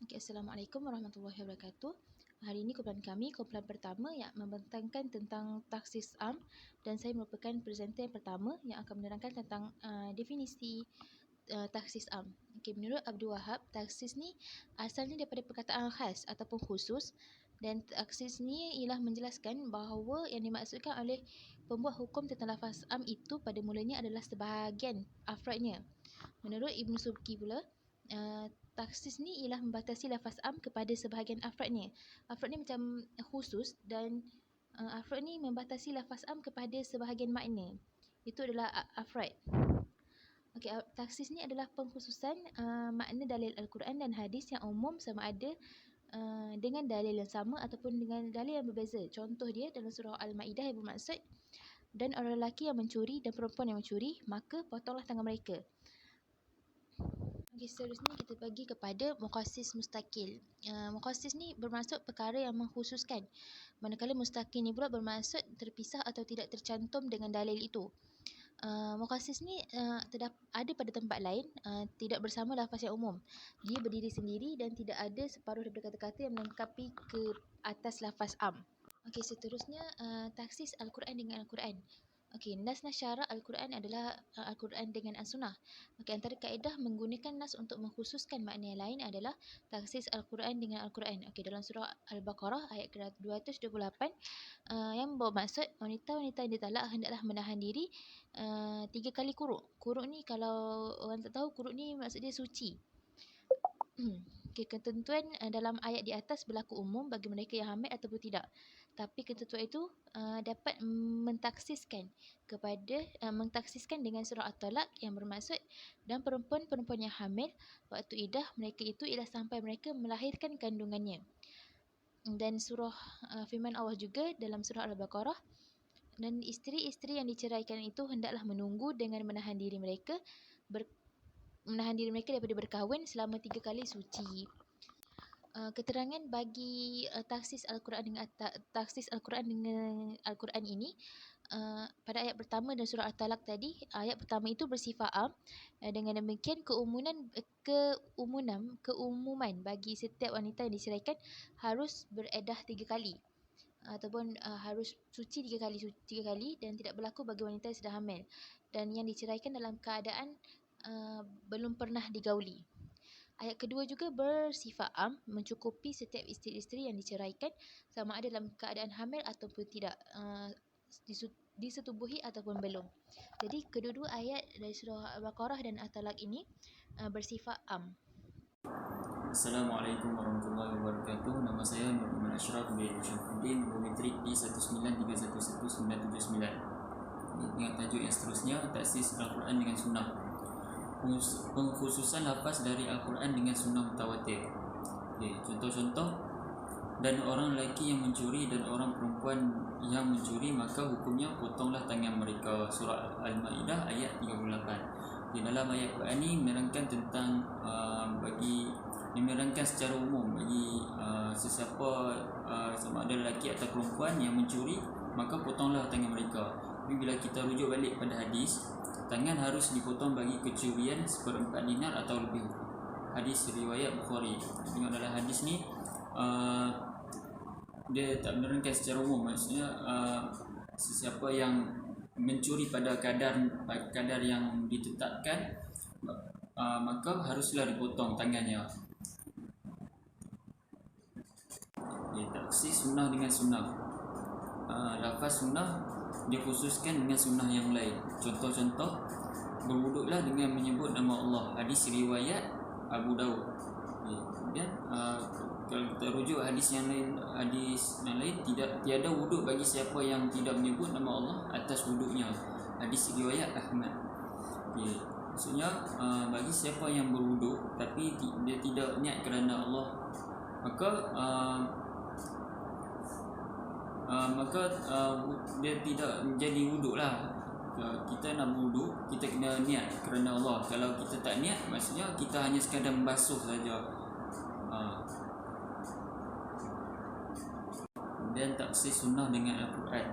Okay, Assalamualaikum warahmatullahi wabarakatuh. Hari ini kumpulan pertama yang membentangkan tentang taksis am, dan saya merupakan presenter yang pertama yang akan menerangkan tentang definisi taksis am. Okay, menurut Abdul Wahab, taksis ni asalnya daripada perkataan khas ataupun khusus, dan taksis ni ialah menjelaskan bahawa yang dimaksudkan oleh pembuat hukum tentang lafaz am itu pada mulanya adalah sebahagian afradnya. Menurut Ibn Subki pula, taksis ni ialah membatasi lafaz am kepada sebahagian afradnya. Afrad ni macam khusus, dan afrad ni membatasi lafaz am kepada sebahagian makna. Itu adalah afrad. Okey, taksis ni adalah pengkhususan makna dalil Al-Quran dan hadis yang umum sama ada dengan dalil yang sama ataupun dengan dalil yang berbeza. Contoh dia dalam surah Al-Ma'idah yang bermaksud, dan orang lelaki yang mencuri dan perempuan yang mencuri, maka potonglah tangan mereka. Okay, seterusnya kita pergi kepada mukhassis mustaqil. Mukhassis ni bermaksud perkara yang mengkhususkan, manakala mustaqil ni pula bermaksud terpisah atau tidak tercantum dengan dalil itu. Mukhassis ni ada pada tempat lain, tidak bersama lafaz yang umum. Dia berdiri sendiri dan tidak ada separuh daripada kata-kata yang melengkapi ke atas lafaz am. Okey, seterusnya taksis Al-Quran dengan Al-Quran. Okey, nas syara Al-Quran adalah Al-Quran dengan As-Sunnah. Okey, antara kaedah menggunakan nas untuk mengkhususkan makna yang lain adalah taksis Al-Quran dengan Al-Quran. Okey, dalam surah Al-Baqarah ayat 228 yang bermaksud wanita-wanita yang ditalak hendaklah menahan diri 3 kali kuruk. Kuruk ni kalau orang tak tahu, kuruk ni maksud dia suci. Okay, ketentuan dalam ayat di atas berlaku umum bagi mereka yang hamil ataupun tidak. Tapi ketentuan itu dapat mentaksiskan dengan surah At-Talaq yang bermaksud, dan perempuan-perempuan yang hamil waktu iddah mereka itu ialah sampai mereka melahirkan kandungannya. Dan surah firman Allah juga dalam surah Al-Baqarah, dan isteri-isteri yang diceraikan itu hendaklah menunggu dengan menahan diri mereka daripada berkahwin selama 3 kali suci. Keterangan bagi taksis Al-Quran dengan Al-Quran ini pada ayat pertama dan surah At-Talaq tadi, ayat pertama itu bersifat am. Dengan demikian keumuman bagi setiap wanita yang diceraikan harus bereddah 3 kali ataupun harus suci 3 kali dan tidak berlaku bagi wanita yang sedang hamil dan yang diceraikan dalam keadaan belum pernah digauli. Ayat kedua juga bersifat am, mencukupi setiap isteri-isteri yang diceraikan sama ada dalam keadaan hamil ataupun tidak, disetubuhi ataupun belum. Jadi kedua-dua ayat dari surah Al-Baqarah dan At-Talaq ini bersifat am. Assalamualaikum warahmatullahi wabarakatuh. Nama saya Nur Iman Ashraf bin Syafruddin, Metrik di 193111979. Ingat tajuk yang seterusnya, taksis Al-Quran dengan Sunnah. Pengkhususan lafaz dari Al-Quran dengan Sunnah mutawatir. Contoh-contoh, dan orang lelaki yang mencuri dan orang perempuan yang mencuri, maka hukumnya potonglah tangan mereka. Surah Al-Ma'idah ayat 38. Di dalam ayat Quran ini menerangkan tentang menerangkan secara umum bagi sesiapa sama ada lelaki atau perempuan yang mencuri, maka potonglah tangan mereka. Tapi bila kita rujuk balik pada hadis, tangan harus dipotong bagi kecurian 1/4 dinar atau lebih. Hadis riwayat Bukhari. Tengok dalam hadis ni dia tak menerangkan secara umum, maksudnya sesiapa yang mencuri pada kadar yang ditetapkan, maka haruslah dipotong tangannya. Taksis sunnah dengan sunnah. Lafaz sunnah dikhususkan dengan sunnah yang lain. Contoh-contoh, berwuduklah dengan menyebut nama Allah. Hadis riwayat Abu Daud. Kemudian kalau kita rujuk hadis yang lain, tiada wuduk bagi siapa yang tidak menyebut nama Allah atas wuduknya. Hadis riwayat Ahmad. Maksudnya bagi siapa yang berwuduk tapi dia tidak niat kerana Allah, maka dia tidak menjadi wuduk lah. Kita nak berwuduk, kita kena niat kerana Allah. Kalau kita tak niat, maksudnya kita hanya sekadar membasuh saja. Dan taksis sunnah dengan Al-Quran.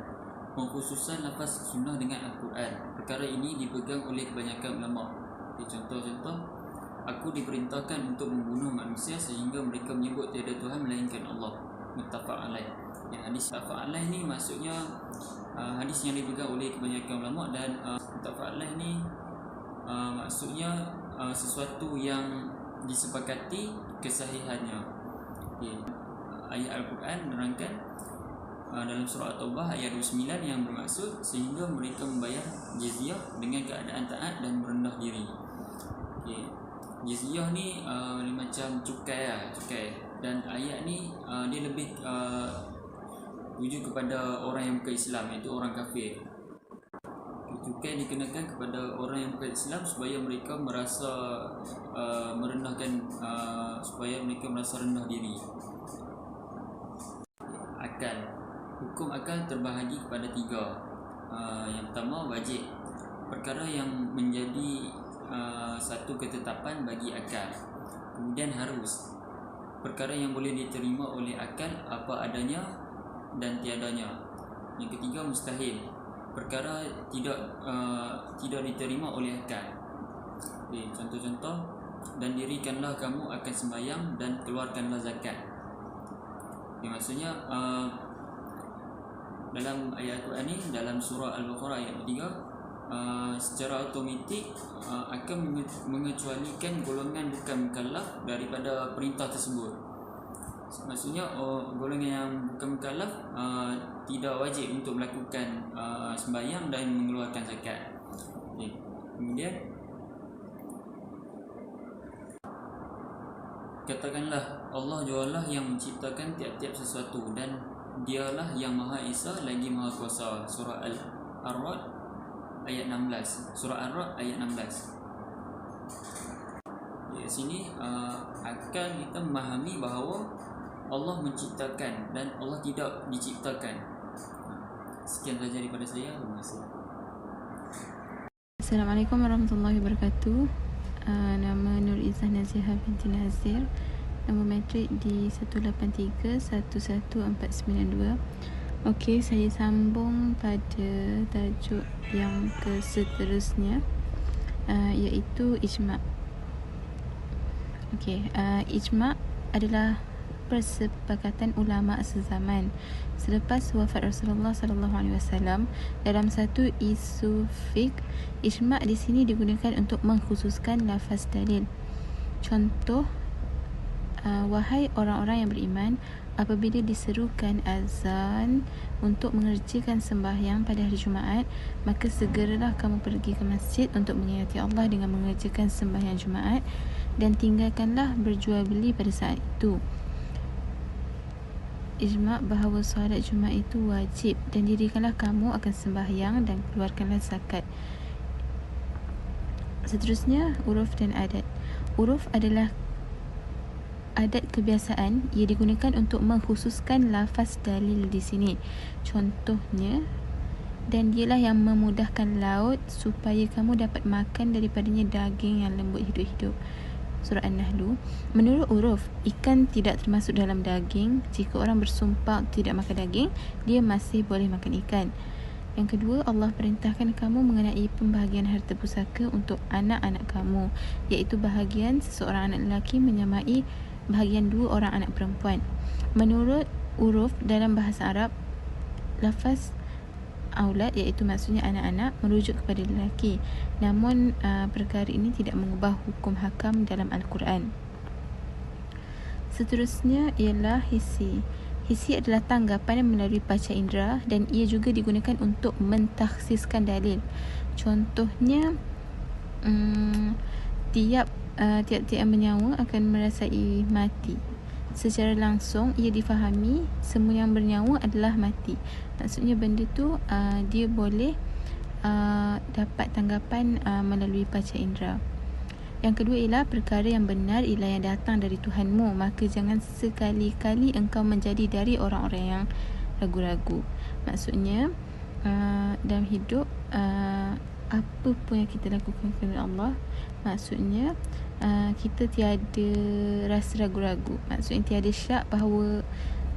Pengkhususan lafaz sunnah dengan Al-Quran. Perkara ini dipegang oleh kebanyakan ulama. Contoh-contoh, aku diperintahkan untuk membunuh manusia sehingga mereka menyebut tiada Tuhan melainkan Allah. Muttafaq alaih. Yang hadis muttafaq alaih ni maksudnya hadis yang dipegang oleh kebanyakan ulama, dan muttafaq alaih ni maksudnya sesuatu yang disepakati kesahihannya. Ayat Al-Quran menerangkan dalam surah At-Taubah ayat 29 yang bermaksud sehingga mereka membayar jizyah dengan keadaan taat dan merendah diri. Jizyah ni macam cukai cukai, dan ayat ni dia lebih tuju kepada orang yang bukan Islam, iaitu orang kafir. Cukai dikenakan kepada orang yang bukan Islam supaya mereka merasa merendahkan, supaya mereka merasa rendah diri. Akal. Hukum akal terbahagi kepada 3. Yang pertama, wajib, perkara yang menjadi satu ketetapan bagi akal. Kemudian harus, perkara yang boleh diterima oleh akal apa adanya dan tiadanya. Yang ketiga, mustahil, perkara tidak diterima oleh akal. Contoh-contoh, dan dirikanlah kamu akan sembahyang dan keluarkanlah zakat. Maksudnya dalam ayat Al-Quran ni, dalam surah Al-Baqarah ayat 3, secara automatik akan mengecualikan golongan bukan mukallaf daripada perintah tersebut. Maksudnya golongan yang bukan mukallaf tidak wajib untuk melakukan sembahyang dan mengeluarkan zakat. Kemudian katakanlah Allah jualah yang menciptakan tiap-tiap sesuatu, dan dialah yang Maha Esa lagi Maha Kuasa. Surah Al-Ra'd ayat 16. Surah Ar-Ra'd ayat 16. Di sini akan kita memahami bahawa Allah menciptakan dan Allah tidak diciptakan. Sekian sahaja daripada saya. Terima kasih. Assalamualaikum warahmatullahi wabarakatuh. Nama Nur Izzah Nazihah binti Nazir. Nombor matrik di 183-11492. Okey, saya sambung pada tajuk yang seterusnya, iaitu ijma'. Okey, ijma' adalah persepakatan ulama sezaman selepas wafat Rasulullah sallallahu alaihi wasallam. Dalam satu isu fiqh, ijma' di sini digunakan untuk mengkhususkan lafaz dalil. Contoh, wahai orang-orang yang beriman, apabila diserukan azan untuk mengerjakan sembahyang pada hari Jumaat, maka segeralah kamu pergi ke masjid untuk menyayati Allah dengan mengerjakan sembahyang Jumaat, dan tinggalkanlah berjual beli pada saat itu. Ijma' bahawa solat Jumaat itu wajib, dan dirikanlah kamu akan sembahyang dan keluarkanlah zakat. Seterusnya, uruf dan adat. Uruf adalah adat kebiasaan, ia digunakan untuk mengkhususkan lafaz dalil di sini. Contohnya, dan dialah yang memudahkan laut supaya kamu dapat makan daripadanya daging yang lembut hidup-hidup. Surah An-Nahl. Menurut uruf, ikan tidak termasuk dalam daging. Jika orang bersumpah tidak makan daging, dia masih boleh makan ikan. Yang kedua, Allah perintahkan kamu mengenai pembahagian harta pusaka untuk anak-anak kamu, iaitu bahagian seseorang anak lelaki menyamai bahagian dua orang anak perempuan. Menurut uruf dalam bahasa Arab, lafaz aulad, iaitu maksudnya anak-anak, merujuk kepada lelaki. Namun perkara ini tidak mengubah hukum hakam dalam Al-Quran. Seterusnya ialah hissi. Hissi adalah tanggapan melalui panca indera, dan ia juga digunakan untuk mentakhsiskan dalil. Contohnya, tiap-tiap yang bernyawa akan merasai mati. Secara langsung ia difahami semua yang bernyawa adalah mati. Maksudnya benda tu dia boleh dapat tanggapan melalui panca indera. Yang kedua ialah perkara yang benar ialah yang datang dari Tuhanmu, maka jangan sekali-kali engkau menjadi dari orang-orang yang ragu-ragu. Maksudnya dalam hidup apa pun yang kita lakukan kerana Allah, maksudnya kita tiada rasa ragu-ragu. Maksudnya tiada syak bahawa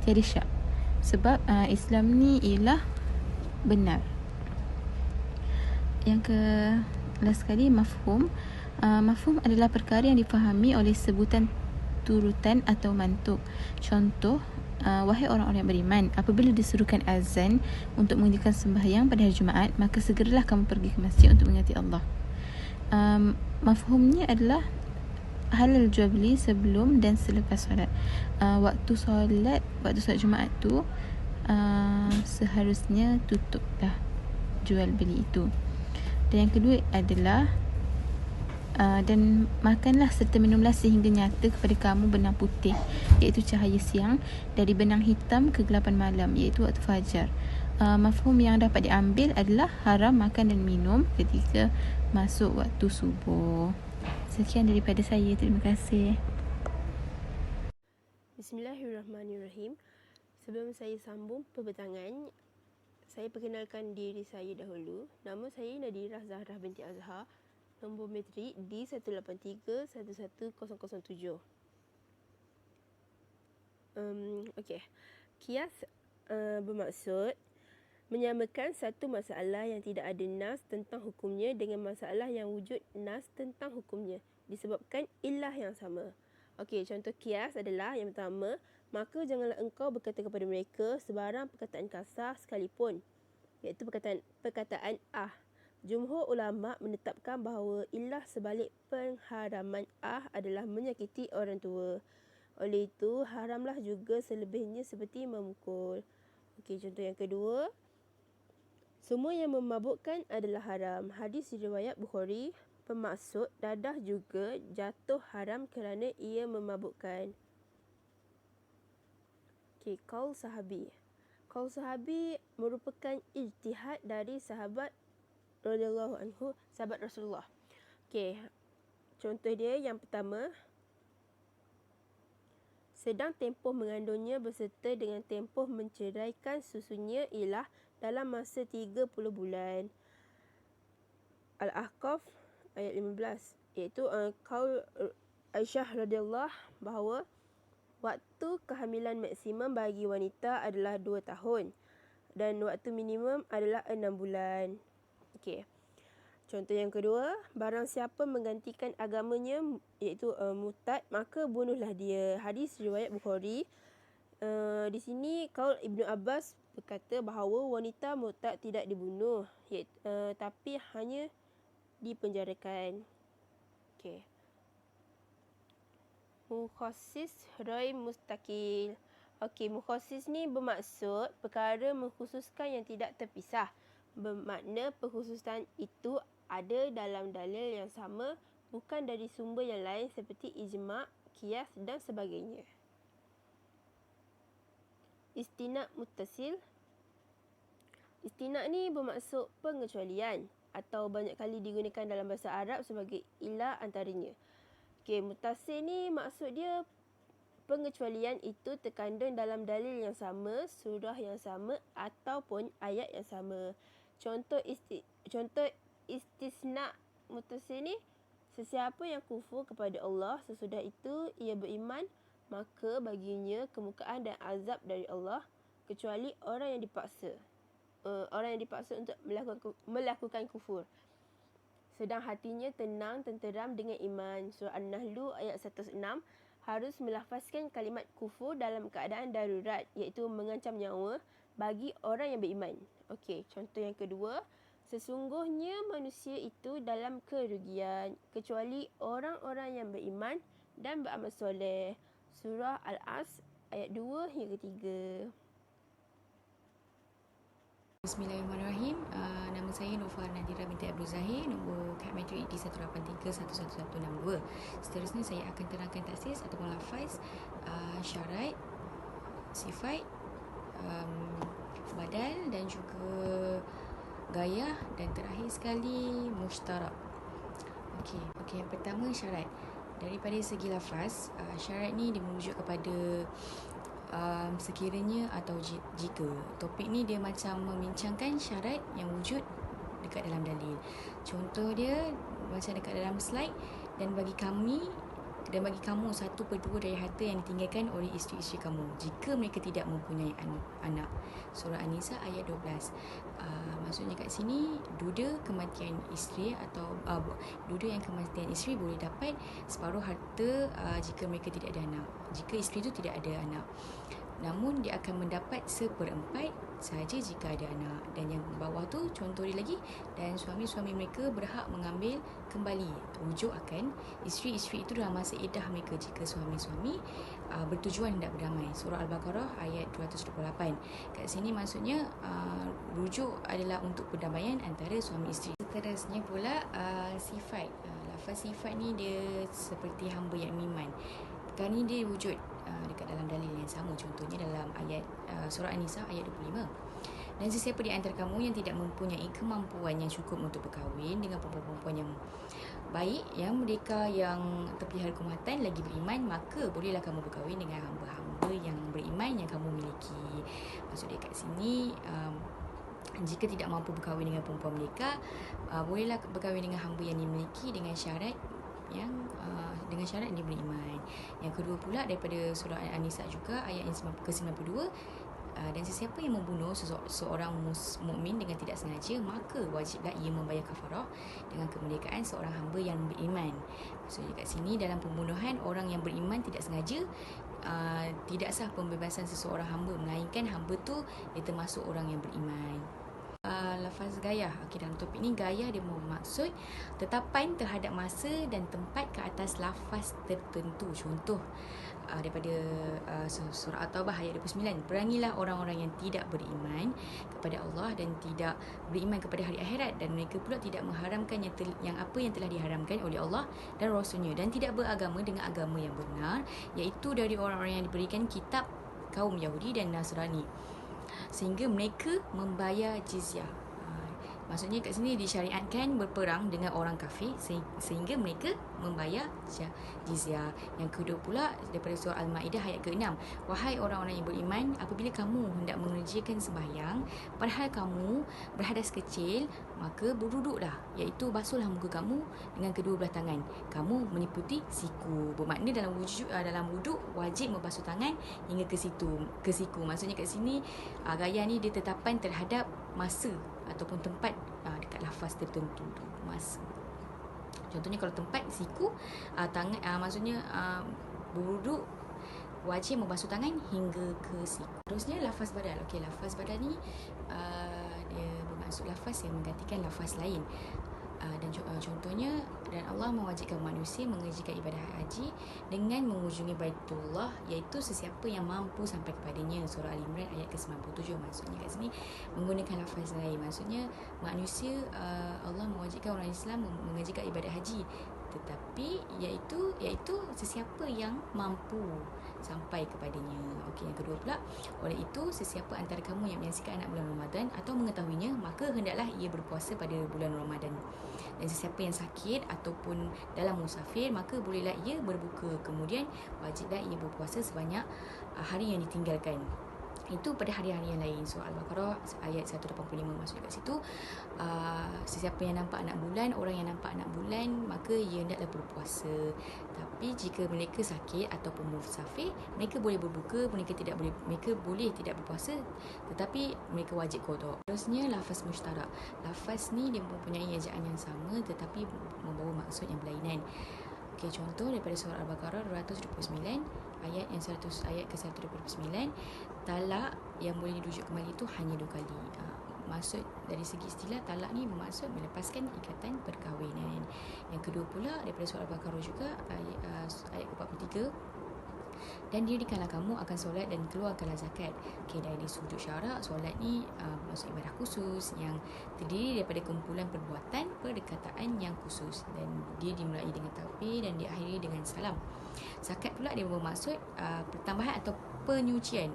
tiada syak. Sebab Islam ni ialah benar. Yang ke last sekali, mafhum. Mafhum adalah perkara yang difahami oleh sebutan turutan atau mantuk. Contoh, wahai orang-orang yang beriman, apabila disuruhkan azan untuk mengerjakan sembahyang pada hari Jumaat, maka segeralah kamu pergi ke masjid untuk mengingati Allah. Mafhumnya adalah halal jual beli sebelum dan selepas solat. Waktu solat Jumaat tu seharusnya tutup dah jual beli itu. Dan yang kedua adalah dan makanlah serta minumlah sehingga nyata kepada kamu benang putih, iaitu cahaya siang, dari benang hitam kegelapan malam, iaitu waktu fajar. Mafhum yang dapat diambil adalah haram makan dan minum ketika masuk waktu subuh. Sekian daripada saya. Terima kasih. Bismillahirrahmanirrahim. Sebelum saya sambung perbincangan, saya perkenalkan diri saya dahulu. Nama saya Nadirah Zahrah binti Azhar. Nombor metrik D183-11007. Okey. Kias bermaksud menyamakan satu masalah yang tidak ada nas tentang hukumnya dengan masalah yang wujud nas tentang hukumnya disebabkan illah yang sama. Okey, contoh kias adalah yang pertama, maka janganlah engkau berkata kepada mereka sebarang perkataan kasar sekalipun, iaitu perkataan Jumhur ulama menetapkan bahawa illah sebalik pengharaman adalah menyakiti orang tua. Oleh itu, haramlah juga selebihnya seperti memukul. Okey, contoh yang kedua. Semua yang memabukkan adalah haram. Hadis riwayat Bukhari, bermaksud dadah juga jatuh haram kerana ia memabukkan. Okey, qaul sahabi. Qaul sahabi merupakan ijtihad dari sahabat radhiyallahu anhu, sahabat Rasulullah. Okey, contoh dia yang pertama, sedang tempoh mengandungnya berserta dengan tempoh menceraikan susunya ialah dalam masa 30 bulan. Al-Ahqaf ayat 15, iaitu qaul Aisyah radhiyallahu bahawa waktu kehamilan maksimum bagi wanita adalah 2 tahun dan waktu minimum adalah 6 bulan. Okey. Contoh yang kedua, barang siapa menggantikan agamanya iaitu murtad, maka bunuhlah dia. Hadis riwayat Bukhari. Di sini qaul Ibnu Abbas berkata bahawa wanita murtad tidak dibunuh, tapi hanya dipenjarakan. Okey. Mukhassis rai mustaqil. Okey, mukhassis ni bermaksud perkara mengkhususkan yang tidak terpisah. Bermakna perkhususan itu ada dalam dalil yang sama, bukan dari sumber yang lain seperti ijma', qiyas dan sebagainya. Istinad muttasil. Istinad ni bermaksud pengecualian atau banyak kali digunakan dalam bahasa Arab sebagai ilah antaranya. Okey, muttasil ni maksud dia pengecualian itu terkandung dalam dalil yang sama, surah yang sama ataupun ayat yang sama. Contoh istisna muttasil ni, sesiapa yang kufur kepada Allah sesudah itu ia beriman, maka baginya kemukaan dan azab dari Allah, kecuali orang yang dipaksa. Orang yang dipaksa untuk melakukan kufur, sedang hatinya tenang tenteram dengan iman. Surah An-Nahl ayat 106 harus melafazkan kalimat kufur dalam keadaan darurat, iaitu mengancam nyawa bagi orang yang beriman. Okey, contoh yang kedua, sesungguhnya manusia itu dalam kerugian kecuali orang-orang yang beriman dan beramal soleh. Surah Al-As ayat 2 hingga 3. Bismillahirrahmanirrahim. Nama saya Nufar Nadira binti Abdul Zahir, nombor kad metrik D183-11162. Seterusnya saya akan terangkan taksis ataupun lafaz, syarat, sifat, badal dan juga gayah, dan terakhir sekali mushtarak. Okey, yang pertama syarat. Daripada segi lafaz, syarat ni dia merujuk kepada sekiranya atau jika. Topik ni dia macam membincangkan syarat yang wujud dekat dalam dalil. Contoh dia macam dekat dalam slide, dan bagi kami dan bagi kamu 1/2 dari harta yang ditinggalkan oleh isteri-isteri kamu jika mereka tidak mempunyai anak. Surah An-Nisa ayat 12. Maksudnya kat sini duda kematian isteri atau duda yang kematian isteri boleh dapat separuh harta jika mereka tidak ada anak. Jika isteri itu tidak ada anak. Namun dia akan mendapat 1/4 sahaja jika ada anak. Dan yang bawah tu contoh dia lagi, dan suami-suami mereka berhak mengambil kembali, rujuk akan isteri-isteri itu dalam masa iddah mereka jika suami-suami bertujuan hendak berdamai. Surah Al-Baqarah ayat 228. Kat sini maksudnya rujuk adalah untuk perdamaian antara suami isteri. Seterusnya pula sifat. Lafaz sifat ni dia seperti hamba yang beriman. Perkara ni dia wujud dekat dalam dalil yang sama, contohnya dalam ayat surah An-Nisa ayat 25. Dan sesiapa di antara kamu yang tidak mempunyai kemampuan yang cukup untuk berkahwin dengan perempuan-perempuan yang baik, yang mereka yang terpelihara kehormatan lagi beriman, maka bolehlah kamu berkahwin dengan hamba-hamba yang beriman yang kamu miliki. Maksud dia kat sini, jika tidak mampu berkahwin dengan perempuan mereka, bolehlah berkahwin dengan hamba yang dimiliki dengan syarat yang dia beriman. Yang kedua pula daripada surah An-Nisa juga ayat yang ke-92, dan sesiapa yang membunuh seorang mukmin dengan tidak sengaja, maka wajiblah ia membayar kafarah dengan kemerdekaan seorang hamba yang beriman. Maksudnya kat sini dalam pembunuhan orang yang beriman tidak sengaja, tidak sah pembebasan seseorang hamba, melainkan hamba tu dia termasuk orang yang beriman. Lafaz gayah. Dalam topik ni gayah dia bermaksud tetapan terhadap masa dan tempat ke atas lafaz tertentu. Contoh daripada surah At-Taubah ayat 29. Perangilah orang-orang yang tidak beriman kepada Allah dan tidak beriman kepada hari akhirat, dan mereka pula tidak mengharamkan yang apa yang telah diharamkan oleh Allah dan Rasulnya, dan tidak beragama dengan agama yang benar, iaitu dari orang-orang yang diberikan kitab kaum Yahudi dan Nasrani, sehingga mereka membayar jizyah. Maksudnya kat sini disyariatkan berperang dengan orang kafir sehingga mereka membayar jizyah. Yang kedua pula daripada surah Al-Maidah ayat ke-6. Wahai orang-orang yang beriman, apabila kamu hendak mengerjakan sembahyang padahal kamu berhadas kecil, maka berduduklah, iaitu basuhlah muka kamu dengan kedua belah tangan. Kamu meliputi siku. Bermakna dalam wuduk wajib membasuh tangan hingga ke siku. Maksudnya kat sini gaya ni dia tetapan terhadap masa ataupun tempat dekat lafaz tertentu tu, masa. Contohnya kalau tempat siku, tangan maksudnya berwuduk wajib membasuh tangan hingga ke siku. Terusnya lafaz badal. Okey, lafaz badal ni dia bermaksud lafaz yang menggantikan lafaz lain. Dan contohnya, dan Allah mewajibkan manusia mengerjakan ibadah haji dengan mengunjungi Baitullah, iaitu sesiapa yang mampu sampai kepadanya. Surah Al-Imran ayat ke-97. Maksudnya kat sini menggunakan lafaz lain. Maksudnya manusia, Allah mewajibkan orang Islam mengerjakan ibadah haji, tetapi iaitu sesiapa yang mampu sampai kepadanya. Okey, yang kedua pula, oleh itu sesiapa antara kamu yang menyaksikan anak bulan Ramadan atau mengetahuinya, maka hendaklah ia berpuasa pada bulan Ramadan. Dan sesiapa yang sakit ataupun dalam musafir, maka bolehlah ia berbuka, kemudian wajiblah ia berpuasa sebanyak hari yang ditinggalkan. Itu pada hari-hari yang lain. Surah Al-Baqarah ayat 185. Maksudnya kat situ, sesiapa yang nampak anak bulan, orang yang nampak anak bulan, maka ia hendaklah berpuasa. Tapi jika mereka sakit ataupun musafir, mereka boleh berbuka, mereka boleh tidak berpuasa, tetapi mereka wajib qada. Terusnya lafaz mushtarak. Lafaz ni dia mempunyai ejaan yang sama tetapi membawa maksud yang berlainan. Okey, contoh daripada surah Al-Baqarah 229 ayat ke-129. Talak yang boleh dirujuk kembali itu hanya 2 kali. Maksud dari segi istilah, talak ni bermaksud melepaskan ikatan perkahwinan. Yang kedua pula daripada surah Al-Baqarah juga ayat ke-43. Dan dirikanlah kamu akan solat dan keluarkanlah zakat. Okey, dari sudut syarak, solat ni maksud ibadah khusus yang terdiri daripada kumpulan perbuatan perkataan yang khusus, dan dia dimulai dengan takbir dan diakhiri dengan salam. Zakat pula dia bermaksud pertambahan atau penyucian.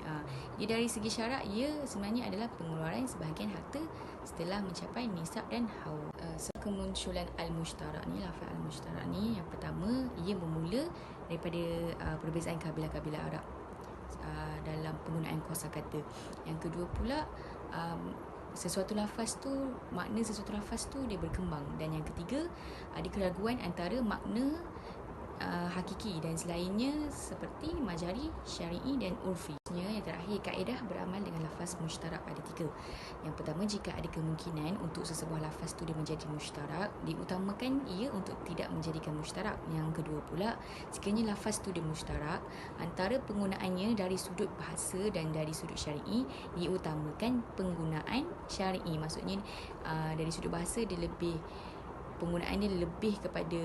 Dia dari segi syarak, ia sebenarnya adalah pengeluaran sebahagian harta setelah mencapai nisab dan haul. Kemunculan al-mushtarak ni, lafaz al-mushtarak ni, yang pertama ia bermula daripada perbezaan kabilah-kabilah Arab dalam penggunaan kosakata. Yang kedua pula, makna sesuatu lafaz tu dia berkembang. Dan yang ketiga, ada keraguan antara makna hakiki dan selainnya seperti majari, syar'i dan urfi. Yang terakhir, kaedah beramal dengan lafaz mushtarak ada 3. Yang pertama, jika ada kemungkinan untuk sesebuah lafaz tu dia menjadi mushtarak, diutamakan ia untuk tidak menjadikan mushtarak. Yang kedua pula, sekiranya lafaz tu dia mushtarak, antara penggunaannya dari sudut bahasa dan dari sudut syar'i, diutamakan penggunaan syar'i. Maksudnya dari sudut bahasa dia lebih, penggunaan dia lebih kepada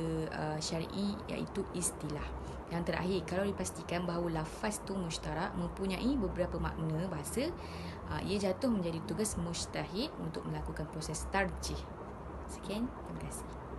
syar'i, iaitu istilah. Yang terakhir, kalau dipastikan bahawa lafaz tu mushtarak mempunyai beberapa makna bahasa, ia jatuh menjadi tugas mujtahid untuk melakukan proses tarjih. Sekian, terima kasih.